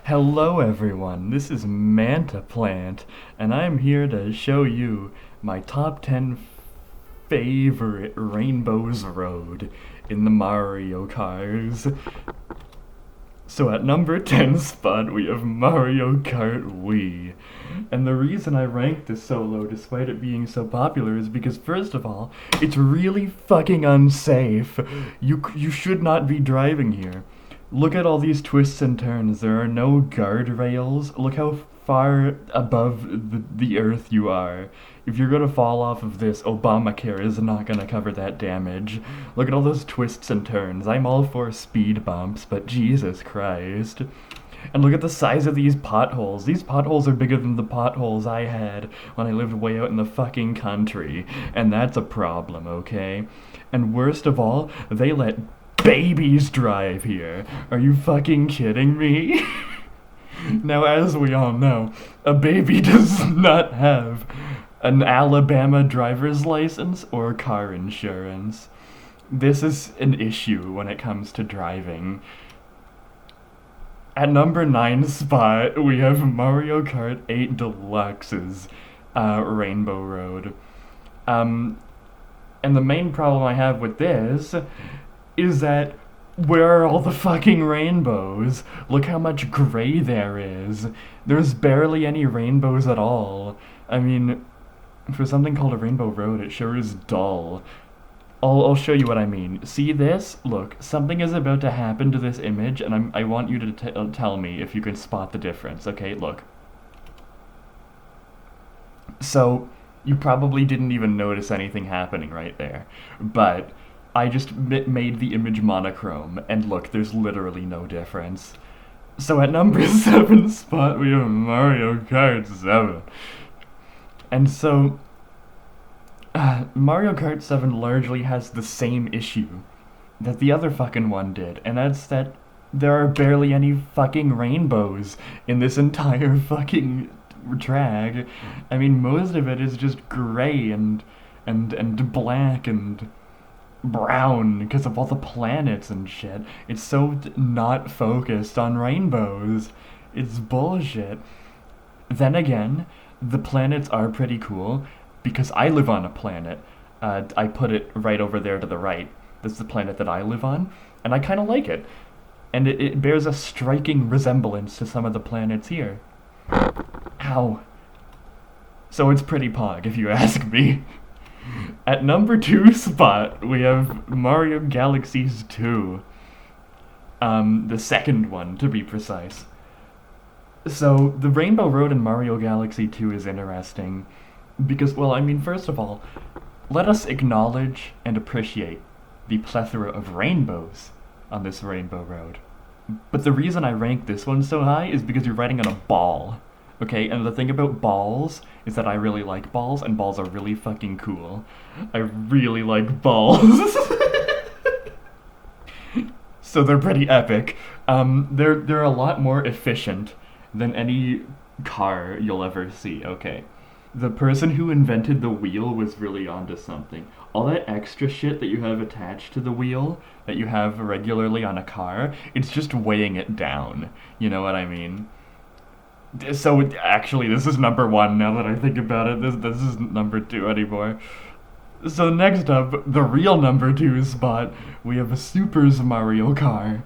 Hello everyone, this is MantaPlant, and I'm here to show you my top 10 favorite Rainbows Road in the Mario Cars. So at number 10 spot we have Mario Kart Wii. And the reason I ranked this so low despite it being so popular is because first of all, it's really fucking unsafe. You should not be driving here. Look at all these twists and turns. There are no guardrails. Look how far above the earth you are. If you're gonna fall off of this, Obamacare is not gonna cover that damage. Look at all those twists and turns. I'm all for speed bumps, but Jesus Christ. And look at the size of these potholes. These potholes are bigger than the potholes I had when I lived way out in the fucking country. And that's a problem, okay? And worst of all, they let babies drive here. Are you fucking kidding me? Now, as we all know, a baby does not have an Alabama driver's license or car insurance. This is an issue when it comes to driving. At number 9 spot, we have Mario Kart 8 Deluxe's Rainbow Road. And the main problem I have with this is that where are all the fucking rainbows? Look how much gray there is. There's barely any rainbows at all. I mean, for something called a Rainbow Road, it sure is dull. I'll show you what I mean. See this? Look, something is about to happen to this image, and I want you to tell me if you can spot the difference. Okay, look. So, you probably didn't even notice anything happening right there, but I just made the image monochrome, and look, there's literally no difference. So at number 7 spot, we have Mario Kart 7. And so, Mario Kart 7 largely has the same issue that the other fucking one did, and that's that there are barely any fucking rainbows in this entire fucking track. I mean, most of it is just gray and black and brown because of all the planets and shit. It's so not focused on rainbows. It's bullshit. Then again, the planets are pretty cool because I live on a planet. I put it right over there to the right. This is the planet that I live on, and I kind of like it. And it bears a striking resemblance to some of the planets here. Ow. So it's pretty pog, if you ask me. At number 2 spot, we have Mario Galaxies 2. The second one, to be precise. So, the Rainbow Road in Mario Galaxy 2 is interesting because, well, I mean, first of all, let us acknowledge and appreciate the plethora of rainbows on this Rainbow Road. But the reason I rank this one so high is because you're riding on a ball. Okay, and the thing about balls is that I really like balls, and balls are really fucking cool. I really like balls. So they're pretty epic. They're a lot more efficient than any car you'll ever see, okay? The person who invented the wheel was really onto something. All that extra shit that you have attached to the wheel, that you have regularly on a car, it's just weighing it down. You know what I mean? So actually, this is number 1 now that I think about it. This isn't number 2 anymore. So next up, the real number 2 spot, we have a Super Mario car.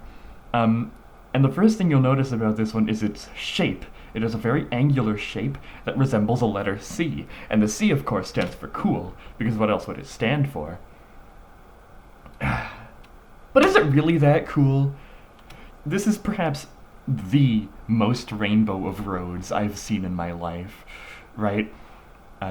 And the first thing you'll notice about this one is its shape. It has a very angular shape that resembles a letter C. And the C, of course, stands for cool, because what else would it stand for? But is it really that cool? This is perhaps the most rainbow of roads I've seen in my life, right?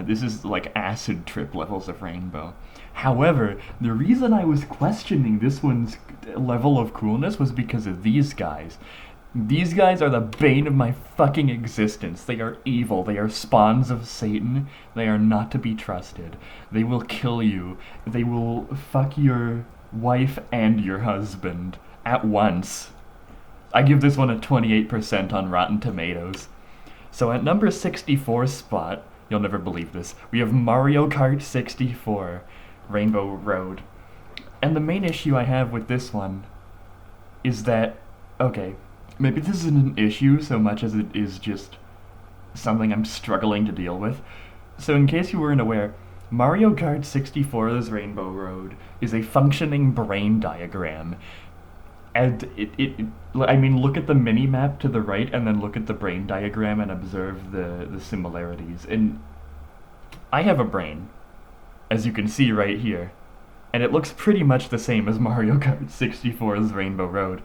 This is like acid trip levels of rainbow. However, the reason I was questioning this one's level of coolness was because of these guys. These guys are the bane of my fucking existence. They are evil. They are spawns of Satan. They are not to be trusted. They will kill you. They will fuck your wife and your husband at once. I give this one a 28% on Rotten Tomatoes. So at number 64 spot, you'll never believe this, we have Mario Kart 64, Rainbow Road. And the main issue I have with this one is that, okay, maybe this isn't an issue so much as it is just something I'm struggling to deal with. So, in case you weren't aware, Mario Kart 64's Rainbow Road is a functioning brain diagram. And I mean, look at the mini map to the right and then look at the brain diagram and observe the similarities. And I have a brain, as you can see right here, and it looks pretty much the same as Mario Kart 64's Rainbow Road.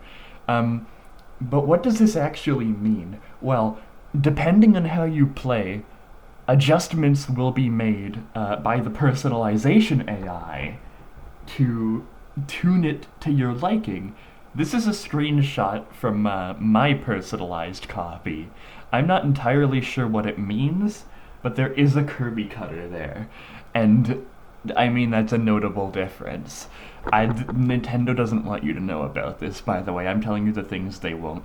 But what does this actually mean? Well, depending on how you play, adjustments will be made by the personalization AI to tune it to your liking. This is a screenshot from my personalized copy. I'm not entirely sure what it means, but there is a Kirby cutter there. And I mean, that's a notable difference. Nintendo doesn't want you to know about this, by the way. I'm telling you the things they won't.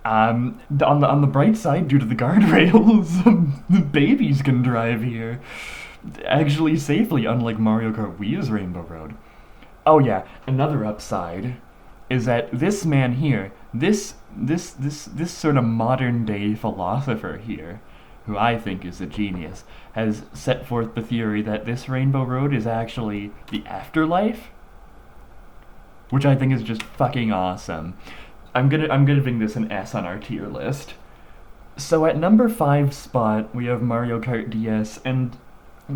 On the bright side, due to the guardrails, the babies can drive here. Actually safely, unlike Mario Kart Wii's Rainbow Road. Oh yeah, another upside is that this man here, this sort of modern day philosopher here, who I think is a genius, has set forth the theory that this Rainbow Road is actually the afterlife, which I think is just fucking awesome. I'm giving this an S on our tier list. So at number 5 spot, we have Mario Kart DS, and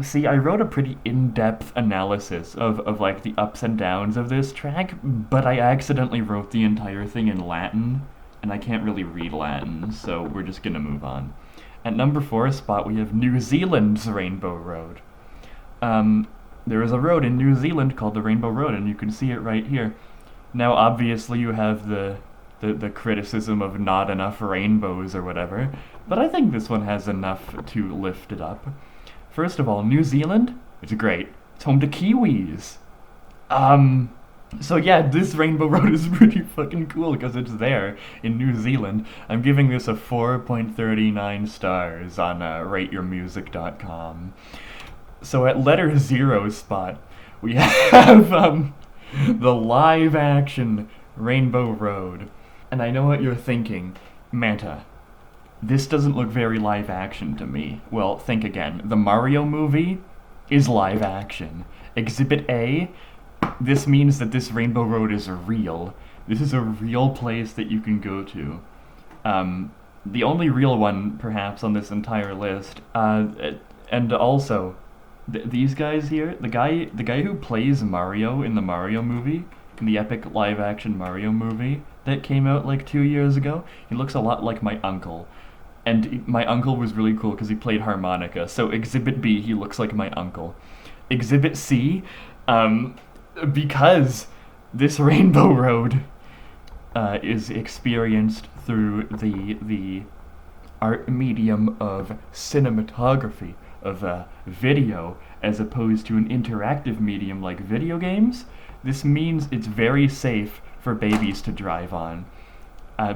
see, I wrote a pretty in-depth analysis of like the ups and downs of this track, but I accidentally wrote the entire thing in Latin, and I can't really read Latin, so we're just gonna move on. At number 4 spot, we have New Zealand's Rainbow Road. There is a road in New Zealand called the Rainbow Road, and you can see it right here. Now, obviously, you have the criticism of not enough rainbows or whatever, but I think this one has enough to lift it up. First of all, New Zealand, it's great. It's home to Kiwis. So yeah, this Rainbow Road is pretty fucking cool because it's there in New Zealand. I'm giving this a 4.39 stars on rateyourmusic.com. So at letter 0 spot, we have the live action Rainbow Road. And I know what you're thinking, Manta, this doesn't look very live action to me. Well, think again. The Mario movie is live action. Exhibit A, this means that this Rainbow Road is real. This is a real place that you can go to. The only real one, perhaps, on this entire list. And also, these guys here, the guy who plays Mario in the Mario movie, in the epic live-action Mario movie that came out like 2 years ago, he looks a lot like my uncle. And my uncle was really cool because he played harmonica. So Exhibit B, he looks like my uncle. Exhibit C, because this Rainbow Road is experienced through the art medium of cinematography, of video, as opposed to an interactive medium like video games, this means it's very safe for babies to drive on.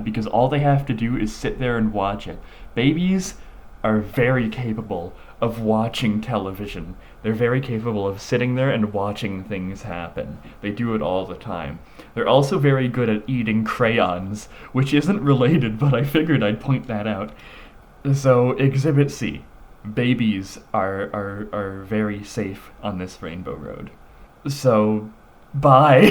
Because all they have to do is sit there and watch it. Babies are very capable of watching television. They're very capable of sitting there and watching things happen. They do it all the time. They're also very good at eating crayons, which isn't related, but I figured I'd point that out. So, Exhibit C. Babies are very safe on this Rainbow Road. So, bye.